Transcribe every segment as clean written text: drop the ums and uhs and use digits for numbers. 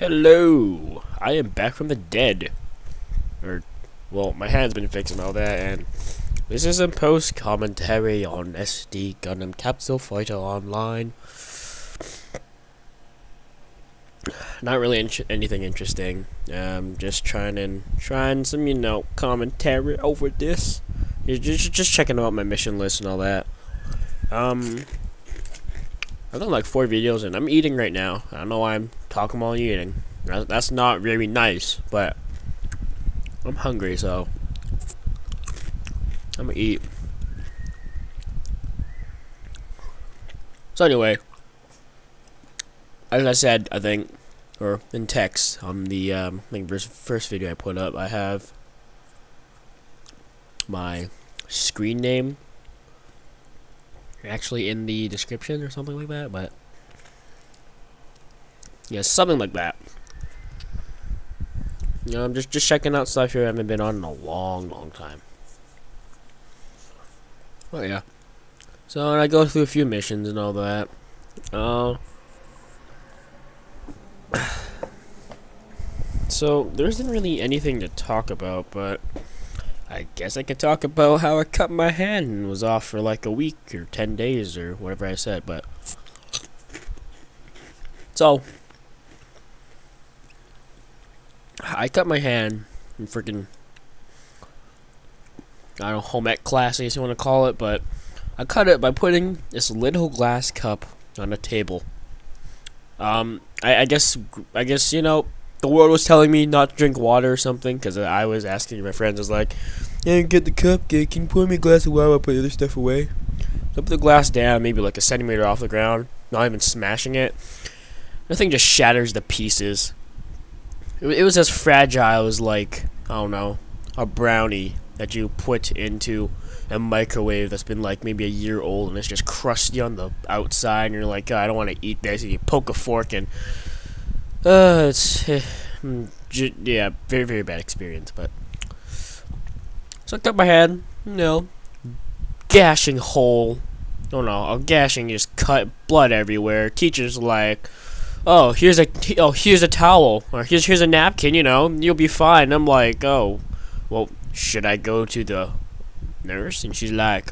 Hello! I am back from the dead. Well, my hand's been fixed and all that, and this is a post-commentary on SD Gundam Capsule Fighter Online. Not really anything interesting. Just trying some, commentary over this. Just checking out my mission list and all that. I've done like 4 videos and I'm eating right now. I don't know why I'm talking while eating. That's not very nice, but I'm hungry, so I'm gonna eat. So anyway, as I said, I think, or in text on the first video I put up, I have my screen name actually in the description or something like that, but yeah, something like that. I'm just checking out stuff here I haven't been on in a long time. Well, yeah. So I go through a few missions and all that. So there isn't really anything to talk about, but I guess I could talk about how I cut my hand and was off for like a week or 10 days or whatever I said, but so I cut my hand in freaking, I don't know, home ec class, I guess you want to call it, but I cut it by putting this little glass cup on a table. I guess the world was telling me not to drink water or something, because I was asking my friends, I was like, yeah, get the cup, can you pour me a glass of water while I put the other stuff away? So I put the glass down, maybe like a centimeter off the ground, not even smashing it. The thing just shatters to pieces. It was as fragile as, like, I don't know, a brownie that you put into a microwave that's been like maybe a year old and it's just crusty on the outside, and you're like, oh, I don't want to eat this, and you poke a fork and yeah, very bad experience. But so I cut my hand, gashing hole, a gashing, just cut, blood everywhere. Teacher's like, oh, here's a towel, or here's a napkin, you'll be fine. I'm like, oh, well, should I go to the nurse? And she's like,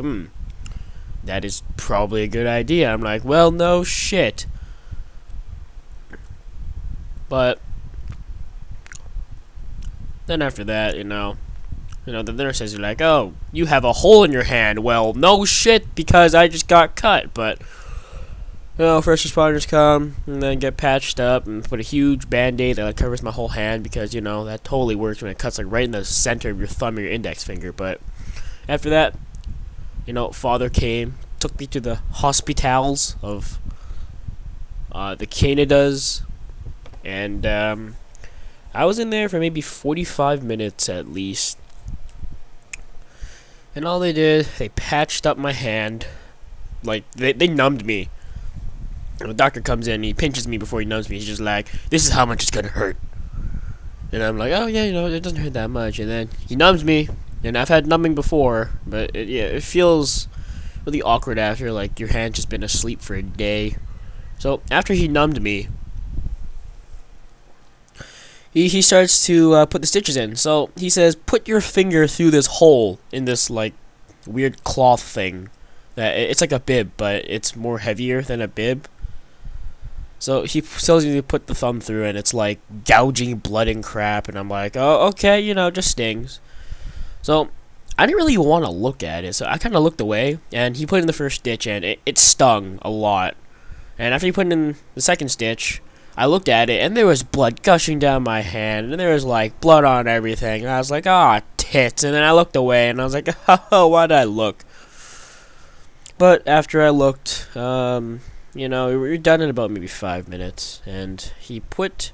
that is probably a good idea. I'm like, well, no shit. But then after that, the nurse says, like, oh, you have a hole in your hand. Well, no shit, because I just got cut. But first responders come and then get patched up and put a huge band-aid that covers my whole hand, because that totally works when it cuts like right in the center of your thumb or your index finger. But after that, father came, took me to the hospitals of the Canadas. And I was in there for maybe 45 minutes at least. And all they did, they patched up my hand. Like, they numbed me. And the doctor comes in and he pinches me before he numbs me. He's just like, this is how much it's gonna hurt. And I'm like, oh yeah, it doesn't hurt that much. And then he numbs me. And I've had numbing before, but it feels really awkward after, like, your hand's just been asleep for a day. So after he numbed me, he starts to put the stitches in. So he says, put your finger through this hole in this, like, weird cloth thing. It's like a bib, but it's more heavier than a bib. So he tells you to put the thumb through, and it's like gouging blood and crap. And I'm like, oh, okay, just stings. So I didn't really want to look at it, so I kind of looked away. And he put in the first stitch, and it stung a lot. And after he put in the second stitch, I looked at it, and there was blood gushing down my hand, and there was, like, blood on everything, and I was like, ah, tits, and then I looked away, and I was like, oh, why'd I look? But after I looked, we were done in about maybe 5 minutes, and he put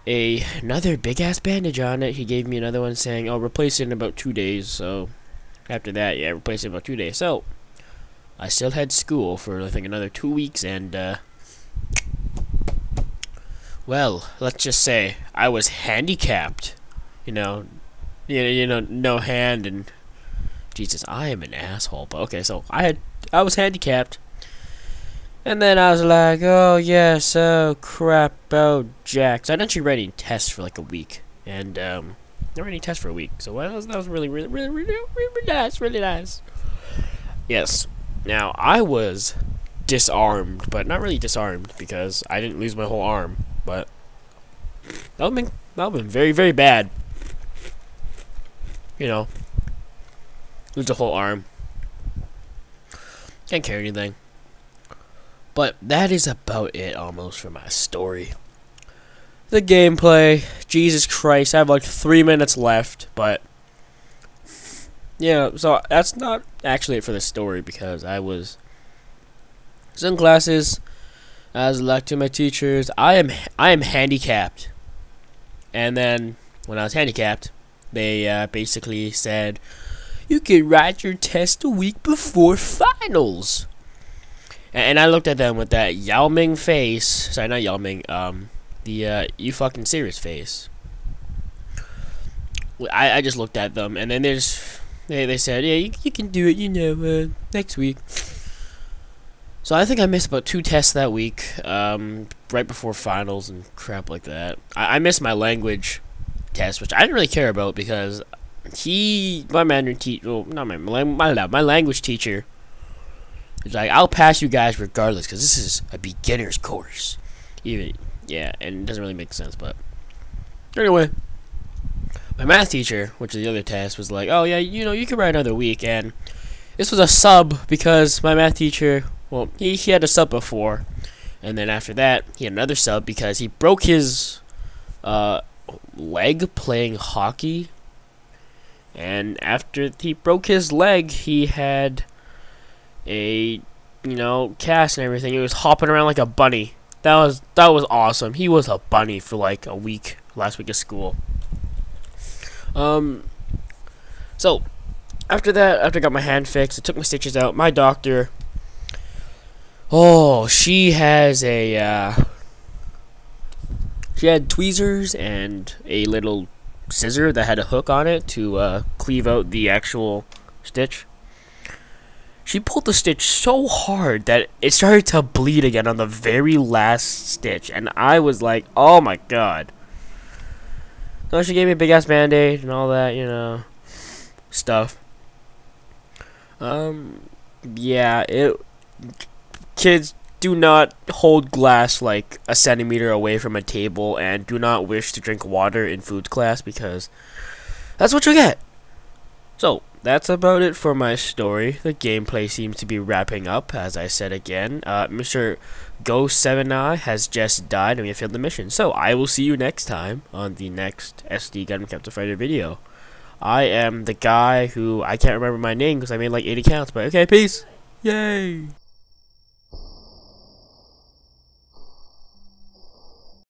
another big-ass bandage on it. He gave me another one saying, oh, replace it in about 2 days, so after that, yeah, replace it in about 2 days. So I still had school for, I think, another 2 weeks, and, well, let's just say I was handicapped, no hand, and Jesus, I am an asshole. But okay, so I was handicapped, And then I was like, oh yes, oh crap, oh Jack. So I'd actually writing tests for like a week, and not writing tests for a week. So that was really nice, really nice. Yes. Now I was disarmed, but not really disarmed because I didn't lose my whole arm. But that would have been very, very bad. You know, lose a whole arm. Can't carry anything. But that is about it almost for my story. The gameplay, Jesus Christ, I have like 3 minutes left, but yeah, so that's not actually it for the story because I was in classes. I was like to my teachers, I am handicapped. And then when I was handicapped, they basically said, you can write your test a week before finals. And I looked at them with that Yao Ming face. Sorry, not Yao Ming. The you fucking serious face. I just looked at them, and then they said, yeah, you can do it, you know, next week. So I think I missed about 2 tests that week, right before finals and crap like that. I missed my language test, which I didn't really care about because my Mandarin teacher, well, not my language teacher. It's like, I'll pass you guys regardless, because this is a beginner's course. Even, yeah, and it doesn't really make sense, but anyway. My math teacher, which is the other test, was like, oh yeah, you know, you can write another week, and this was a sub, because my math teacher, well, he had a sub before, and then after that, he had another sub, because he broke his, leg playing hockey, and after he broke his leg, he had a, you know, cast and everything. He was hopping around like a bunny. That was awesome. He was a bunny for like a week, last week of school. So after that, after I got my hand fixed, I took my stitches out. My doctor, oh, she has a she had tweezers and a little scissor that had a hook on it to cleave out the actual stitch. She pulled the stitch so hard that it started to bleed again on the very last stitch, and I was like, oh my god. So she gave me a big ass band-aid and all that, you know, stuff. Yeah, kids, do not hold glass like a centimeter away from a table, and do not wish to drink water in food class, because that's what you get. So that's about it for my story. The gameplay seems to be wrapping up, as I said again. Mr. Go7i has just died and we have failed the mission. So I will see you next time on the next SD Gundam Captain Fighter video. I am the guy who, I can't remember my name because I made like 80 accounts, but okay, peace. Yay.